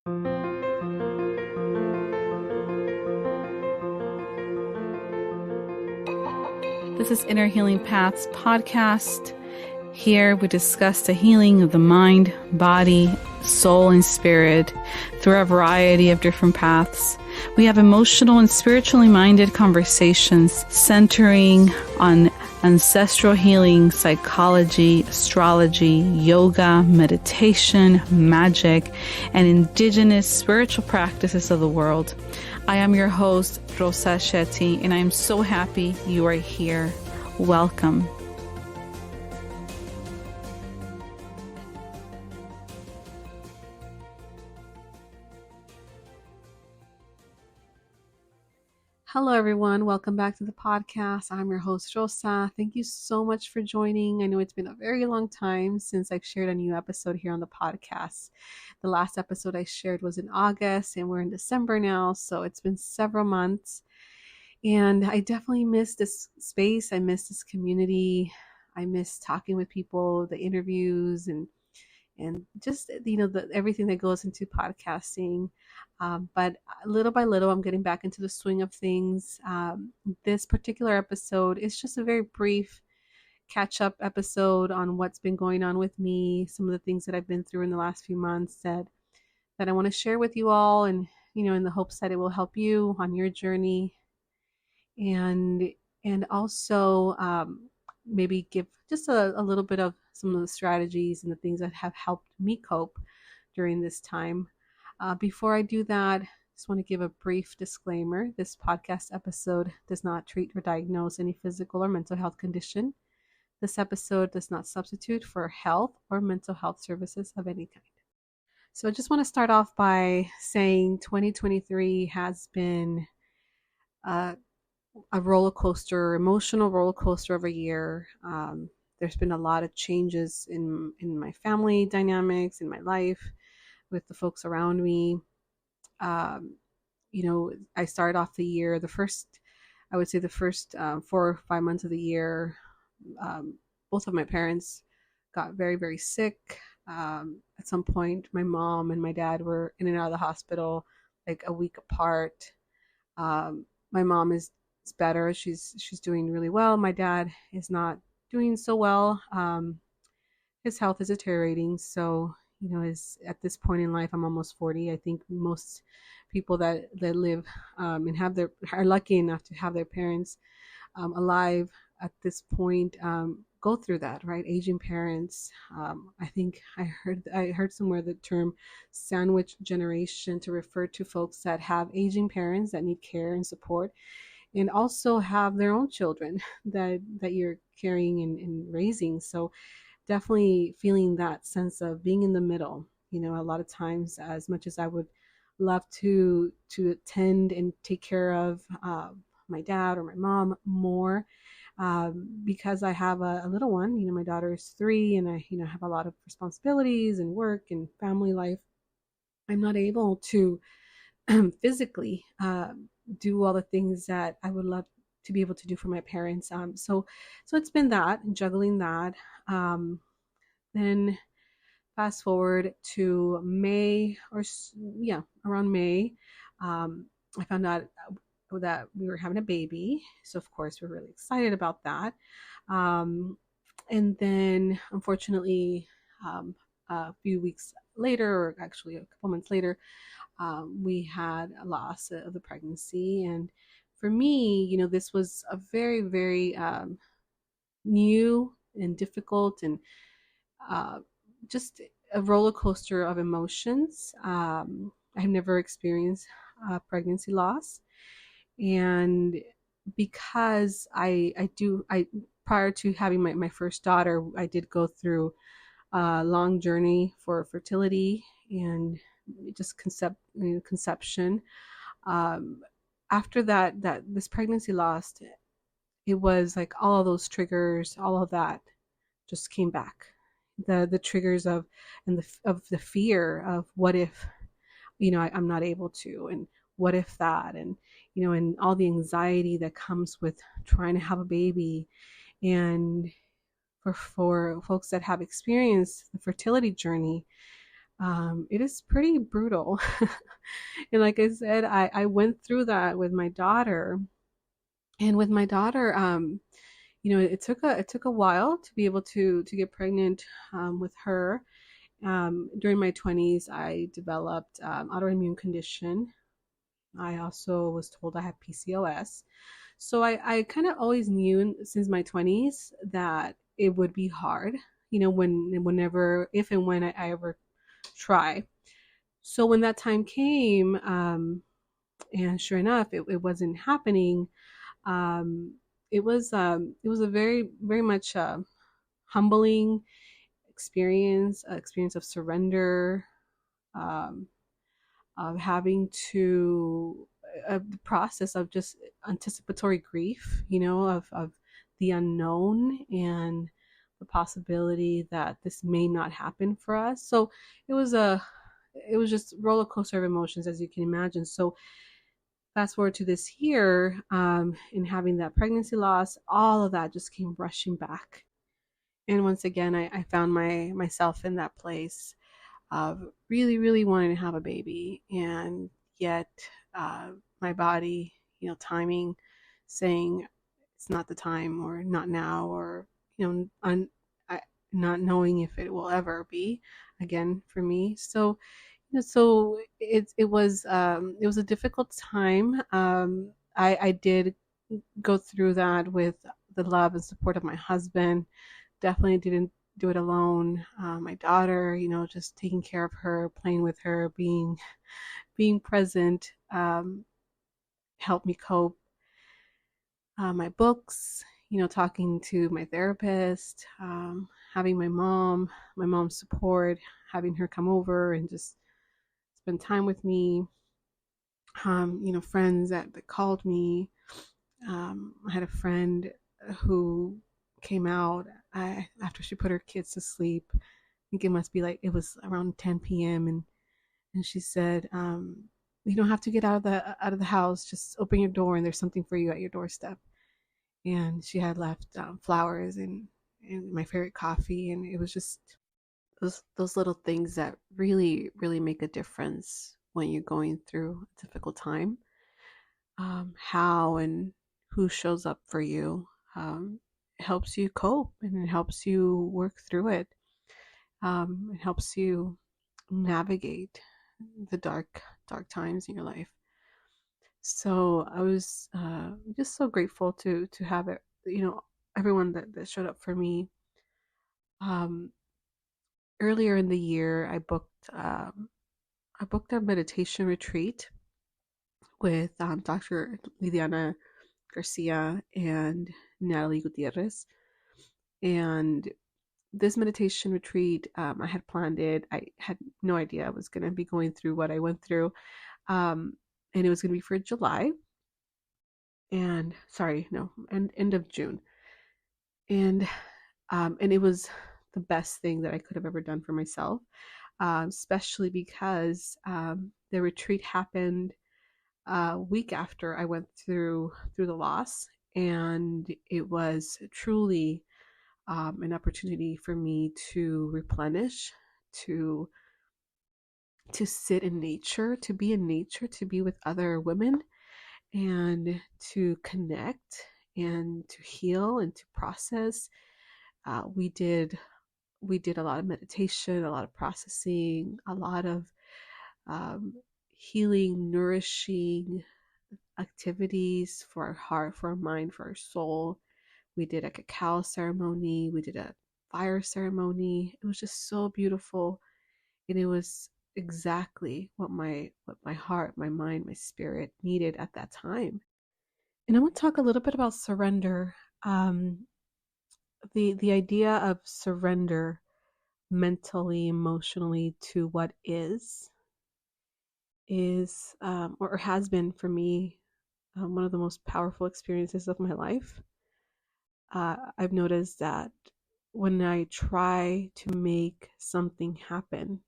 This is Inner Healing Paths podcast. Here we discuss the healing of the mind, body, soul, and spirit through a variety of different paths. We have emotional and spiritually minded conversations centering on ancestral healing, psychology, astrology, yoga, meditation, magic, and indigenous spiritual practices of the world. I am your host, Rosa Shetty, and I am so happy you are here. Welcome. Hello, everyone. Welcome back to the podcast. I'm your host, Rosa. Thank you so much for joining. I know it's been a very long time since I've shared a new episode here on the podcast. The last episode I shared was in August, and we're in December now, so it's been several months. And I definitely miss this space. I miss this community. I miss talking with people, the interviews, and just, everything that goes into podcasting. But little by little, I'm getting back into the swing of things. This particular episode is just a very brief catch-up episode on what's been going on with me, some of the things that I've been through in the last few months that I want to share with you all, and in the hopes that it will help you on your journey, and also maybe give just a little bit of some of the strategies and the things that have helped me cope during this time. Before I do that, I just want to give a brief disclaimer. This podcast episode does not treat or diagnose any physical or mental health condition. This episode does not substitute for health or mental health services of any kind. So I just want to start off by saying 2023 has been a roller coaster, emotional roller coaster of a year. There's been a lot of changes in my family dynamics, in my life, with the folks around me. I started off the year, the first 4 or 5 months of the year, both of my parents got very, very sick. At some point, my mom and my dad were in and out of the hospital like a week apart. My mom is better. She's doing really well. My dad is not doing so well. His health is deteriorating. So, at this point in life, I'm almost 40. I think most people that live and are lucky enough to have their parents alive at this point go through that, right? Aging parents. I think I heard somewhere the term sandwich generation to refer to folks that have aging parents that need care and support, and also have their own children that you're carrying and raising. So definitely feeling that sense of being in the middle. A lot of times, as much as I would love to attend and take care of my dad or my mom more, because I have a little one. My daughter is 3, and I have a lot of responsibilities and work and family life. I'm not able to physically do all the things that I would love to be able to do for my parents. So it's been that, juggling that. Then fast forward to May, around May, I found out that we were having a baby. So of course we're really excited about that. And then unfortunately, a few weeks later, or actually a couple months later, we had a loss of the pregnancy. And for me, this was a very, very new and difficult and just a roller coaster of emotions. I've never experienced pregnancy loss. And because I prior to having my first daughter, I did go through a long journey for fertility and just conception. After that this pregnancy loss, it was like all of those triggers, all of that just came back. The triggers of the fear of what if, I'm not able to, and what if that, and and all the anxiety that comes with trying to have a baby. And for folks that have experienced the fertility journey, it is pretty brutal. And like I said, I went through that with my daughter. And with my daughter, it took a while to be able to get pregnant with her. During my 20s, I developed autoimmune condition. I also was told I had PCOS. So I kind of always knew since my 20s that it would be hard, whenever, if and when I ever try. So when that time came, and sure enough, it wasn't happening. Um, it was a very, very much humbling experience of surrender, um, of having to the process of just anticipatory grief, of the unknown and the possibility that this may not happen for us. So it was a it was just roller coaster of emotions, as you can imagine. So fast forward to this year, and having that pregnancy loss, all of that just came rushing back. And once again, I found myself in that place of really, really wanting to have a baby, and yet my body, timing, saying it's not the time, or not now, or I, not knowing if it will ever be again for me. So it was a difficult time. I did go through that with the love and support of my husband. Definitely didn't do it alone. My daughter, just taking care of her, playing with her, being present, helped me cope. My books, talking to my therapist, having my mom's support, having her come over and just spend time with me. Friends that called me. I had a friend who came out after she put her kids to sleep. I think it was around 10 p.m. and she said, "You don't have to get out of the house. Just open your door, and there's something for you at your doorstep." And she had left flowers and my favorite coffee, and it was just those little things that really, really make a difference when you're going through a difficult time. How and who shows up for you helps you cope, and it helps you work through it. It helps you navigate the dark times in your life. So I was just so grateful to have it, everyone that showed up for me. Um, Earlier in the year, I booked a meditation retreat with Dr. Lidiana Garcia and Natalie Gutierrez. And this meditation retreat, I had planned it. I had no idea I was going to be going through what I went through. And it was going to be for July. And sorry, no, and end of June. And it was the best thing that I could have ever done for myself, especially because the retreat happened a week after I went through the loss, and it was truly an opportunity for me to replenish, to sit in nature, to be in nature, to be with other women, and to connect and to heal and to process. We did a lot of meditation, a lot of processing, a lot of um, healing, nourishing activities for our heart, for our mind, for our soul. We did a cacao ceremony. We did a fire ceremony. It was just so beautiful, and it was exactly what my heart, my mind, my spirit needed at that time. And I want to talk a little bit about surrender. Um, the idea of surrender mentally, emotionally to what is or has been for me one of the most powerful experiences of my life. I've noticed that when I try to make something happen,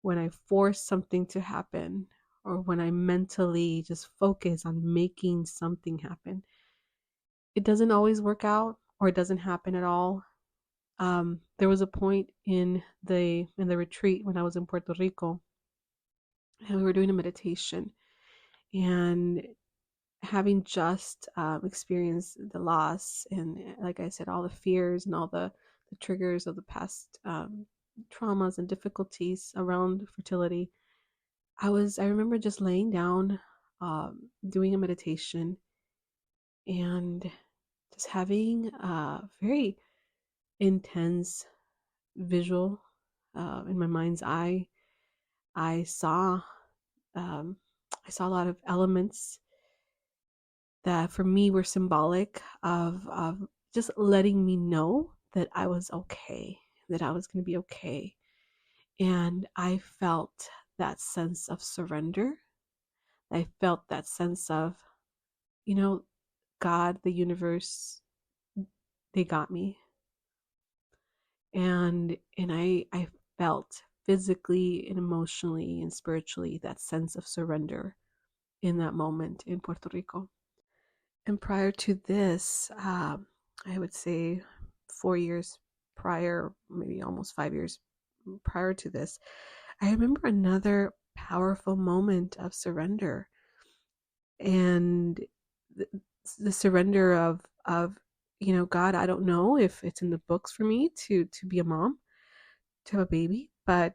when I force something to happen, or when I mentally just focus on making something happen, it doesn't always work out, or it doesn't happen at all. there was a point in the retreat when I was in Puerto Rico, and we were doing a meditation, and having just experienced the loss and, like I said, all the fears and all the triggers of the past traumas and difficulties around fertility, I remember just laying down, doing a meditation, and just having a very intense visual in my mind's eye. I saw um, I saw a lot of elements that for me were symbolic of just letting me know that I was okay, that I was going to be okay. And I felt that sense of surrender. I felt that sense of, you know, God, the universe, they got me. And I felt physically and emotionally and spiritually that sense of surrender in that moment in Puerto Rico. And prior to this, I would say 4 years prior, maybe almost 5 years prior to this, I remember another powerful moment of surrender, and the, the surrender of God, I don't know if it's in the books for me to be a mom, to have a baby, but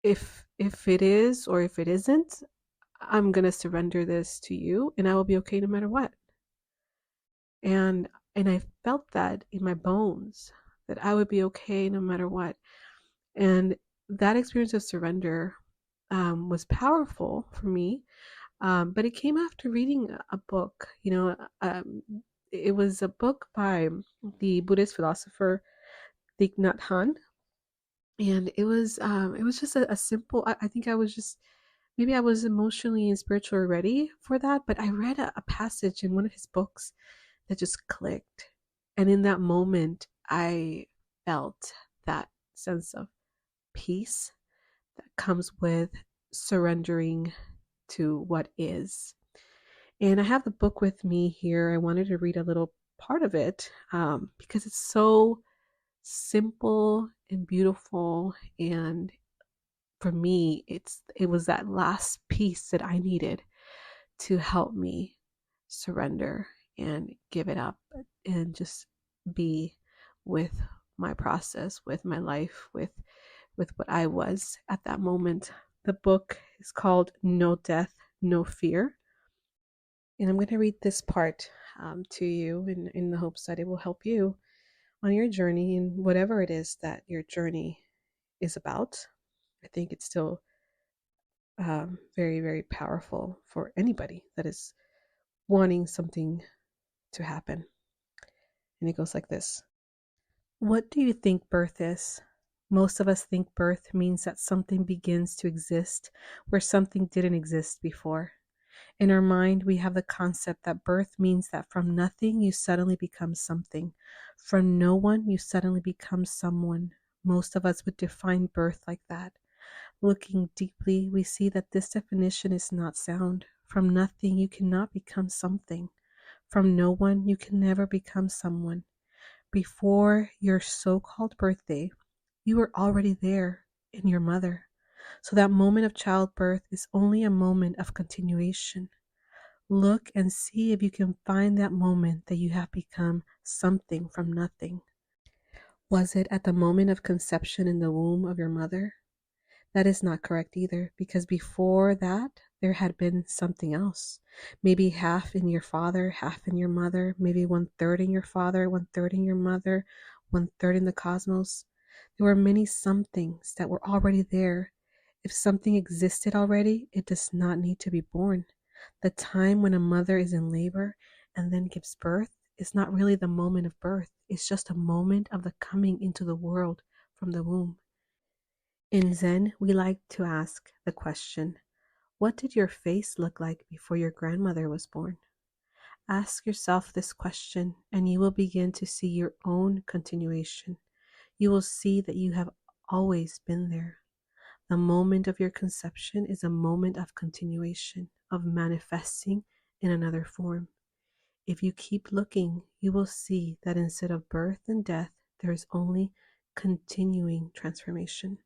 if it is or if it isn't, I'm gonna surrender this to you, and I will be okay no matter what. And I felt that in my bones, that I would be okay no matter what. And that experience of surrender was powerful for me, but it came after reading a book. It was a book by the Buddhist philosopher Thich Nhat Hanh, and it was just a simple. I think I was just, maybe I was emotionally and spiritually ready for that, but I read a passage in one of his books that just clicked. And in that moment, I felt that sense of peace that comes with surrendering to what is. And I have the book with me here. I wanted to read a little part of it because it's so simple and beautiful. And for me, it was that last piece that I needed to help me surrender and give it up and just be with my process, with my life, with what I was at that moment. The book is called No Death, No Fear. And I'm going to read this part to you in the hopes that it will help you on your journey, and whatever it is that your journey is about. I think it's still very, very powerful for anybody that is wanting something to happen. And it goes like this. What do you think birth is? Most of us think birth means that something begins to exist where something didn't exist before. In our mind, we have the concept that birth means that from nothing you suddenly become something. From no one you suddenly become someone. Most of us would define birth like that. Looking deeply, we see that this definition is not sound. From nothing you cannot become something. From no one you can never become someone. Before your so-called birthday, you were already there in your mother. So that moment of childbirth is only a moment of continuation. Look and see if you can find that moment that you have become something from nothing. Was it at the moment of conception in the womb of your mother? That is not correct either, because before that, there had been something else. Maybe half in your father, half in your mother, maybe 1/3 in your father, 1/3 in your mother, 1/3 in the cosmos. There were many somethings that were already there. If something existed already, it does not need to be born. The time when a mother is in labor and then gives birth is not really the moment of birth. It's just a moment of the coming into the world from the womb. In Zen, we like to ask the question, what did your face look like before your grandmother was born? Ask yourself this question, and you will begin to see your own continuation. You will see that you have always been there. The moment of your conception is a moment of continuation, of manifesting in another form. If you keep looking, you will see that instead of birth and death, There is only continuing transformation.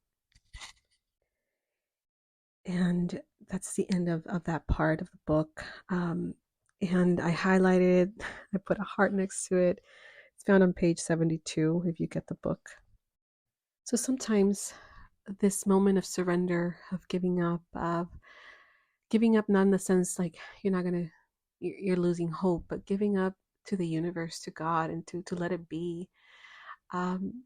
And that's the end of that part of the book. And I highlighted, I put a heart next to it. It's found on page 72 if you get the book. So sometimes this moment of surrender, of giving up not in the sense like you're not gonna, you're losing hope, but giving up to the universe, to God, and to let it be. Um,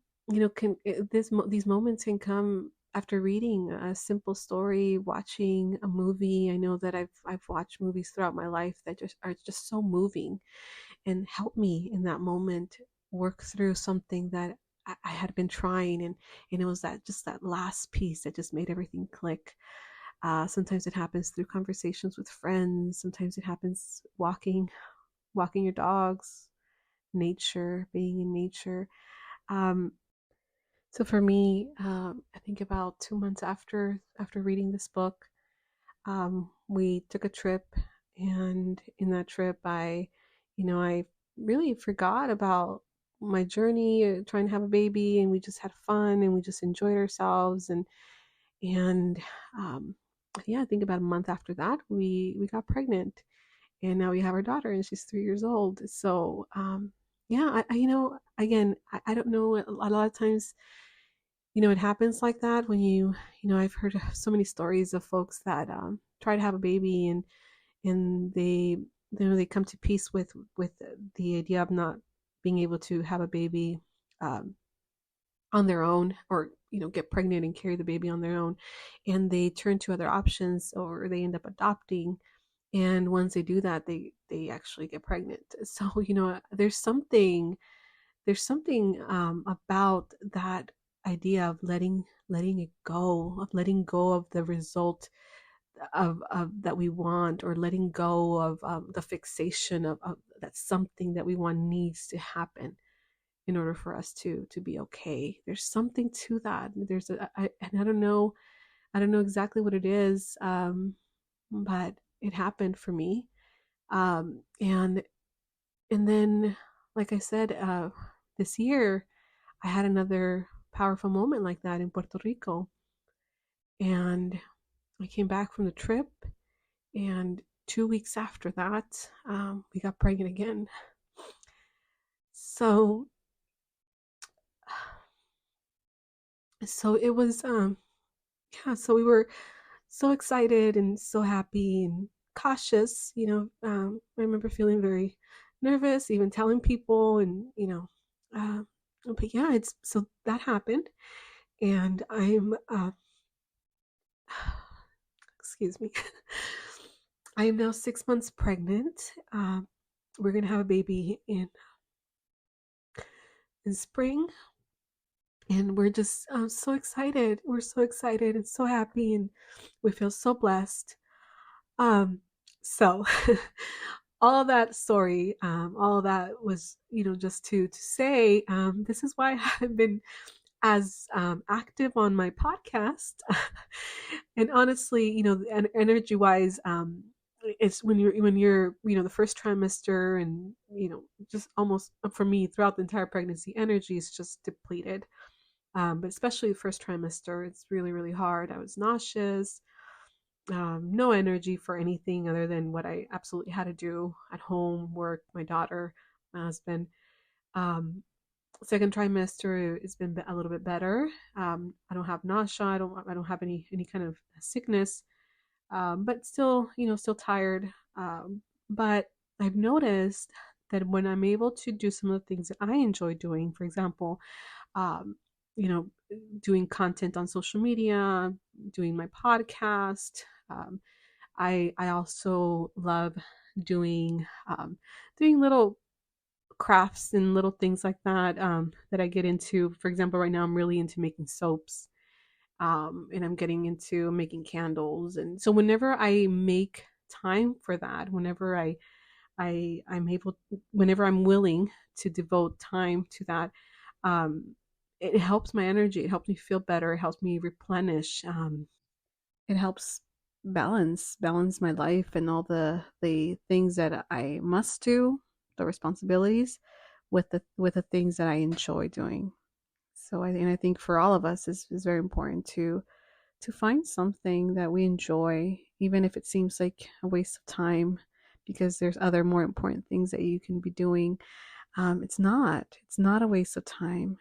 can these moments can come after reading a simple story, watching a movie. I know that I've watched movies throughout my life that just are just so moving and help me in that moment work through something that I had been trying, and it was that just that last piece that just made everything click. Sometimes it happens through conversations with friends. Sometimes it happens walking your dogs, nature, being in nature. Um, so for me, I think about 2 months after reading this book, we took a trip, and in that trip, I really forgot about my journey trying to have a baby, and we just had fun and we just enjoyed ourselves, and um, yeah, I think about a month after that, we got pregnant, and now we have our daughter, and she's 3 years old. So yeah, again, I don't know. A lot of times, it happens like that when I've heard so many stories of folks that try to have a baby, and they come to peace with the idea of not being able to have a baby um, on their own, or get pregnant and carry the baby on their own, and they turn to other options, or they end up adopting. And once they do that, they actually get pregnant. So there's something about that idea of letting it go, of letting go of the result of that we want, or letting go of the fixation of that something that we want needs to happen in order for us to be okay. There's something to that. And I don't know exactly what it is, but it happened for me. And then, like I said, this year I had another powerful moment like that in Puerto Rico. And I came back from the trip, and 2 weeks after that, we got pregnant again. So, so it was, yeah. So we were so excited and so happy and cautious. I remember feeling very nervous, even telling people, and but yeah, it's so that happened, and I'm excuse me. I am now 6 months pregnant. We're gonna have a baby in spring, and we're just so excited. We're so excited and so happy, and we feel so blessed. So all of that story, all of that was, just to say, this is why I haven't been as active on my podcast. And honestly, energy wise, it's when you're the first trimester, and just almost for me throughout the entire pregnancy, energy is just depleted. But especially the first trimester, it's really, really hard. I was nauseous, no energy for anything other than what I absolutely had to do at home, work, my daughter, my husband. Um, Second trimester has been a little bit better. I don't have nausea. I don't have any kind of sickness, but still, still tired. But I've noticed that when I'm able to do some of the things that I enjoy doing, for example, um, you know, doing content on social media, doing my podcast. I also love doing doing little crafts and little things like that, that I get into. For example, right now I'm really into making soaps, and I'm getting into making candles. And so whenever I make time for that, I'm able, whenever I'm willing to devote time to that, um, it helps my energy. It helps me feel better. It helps me replenish. It helps balance my life and all the things that I must do, the responsibilities, with the things that I enjoy doing. So I think for all of us is very important to find something that we enjoy, even if it seems like a waste of time, because there's other more important things that you can be doing. It's not. It's not a waste of time.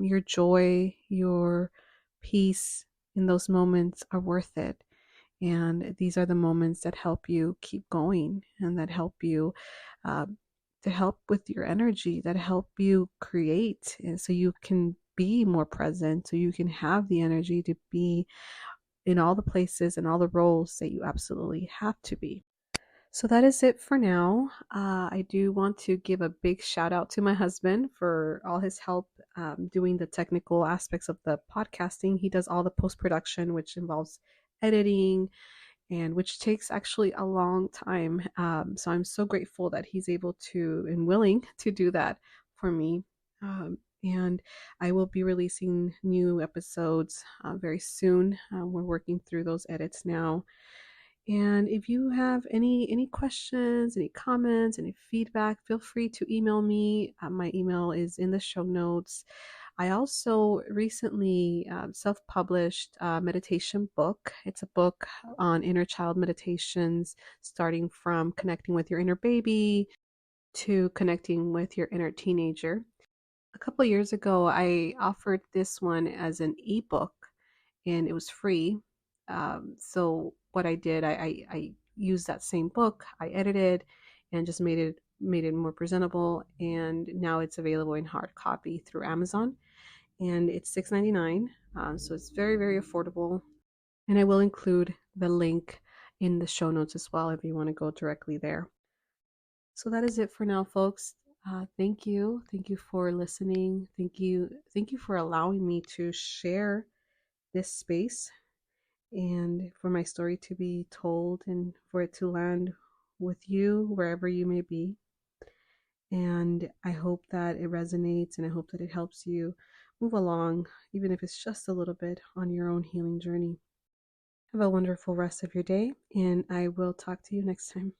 Your joy, your peace in those moments are worth it. And these are the moments that help you keep going and that help you uh, to help with your energy, that help you create, and so you can be more present, so you can have the energy to be in all the places and all the roles that you absolutely have to be. So that is it for now. I do want to give a big shout out to my husband for all his help doing the technical aspects of the podcasting. He does all the post production, which involves editing and which takes actually a long time. So I'm so grateful that he's able to and willing to do that for me. And I will be releasing new episodes very soon. We're working through those edits now. And if you have any questions, any comments, any feedback, feel free to email me. My email is in the show notes. I also recently self-published a meditation book. It's a book on inner child meditations, starting from connecting with your inner baby to connecting with your inner teenager. A couple years ago, I offered this one as an ebook, and it was free. So what I did, I used that same book, I edited, and just made it more presentable. And now it's available in hard copy through Amazon, and it's $6.99. So it's very, very affordable. And I will include the link in the show notes as well if you want to go directly there. So that is it for now, folks. Thank you. Thank you for listening. Thank you. Thank you for allowing me to share this space and for my story to be told and for it to land with you wherever you may be. And I hope that it resonates and I hope that it helps you move along, even if it's just a little bit, on your own healing journey. Have a wonderful rest of your day, and I will talk to you next time.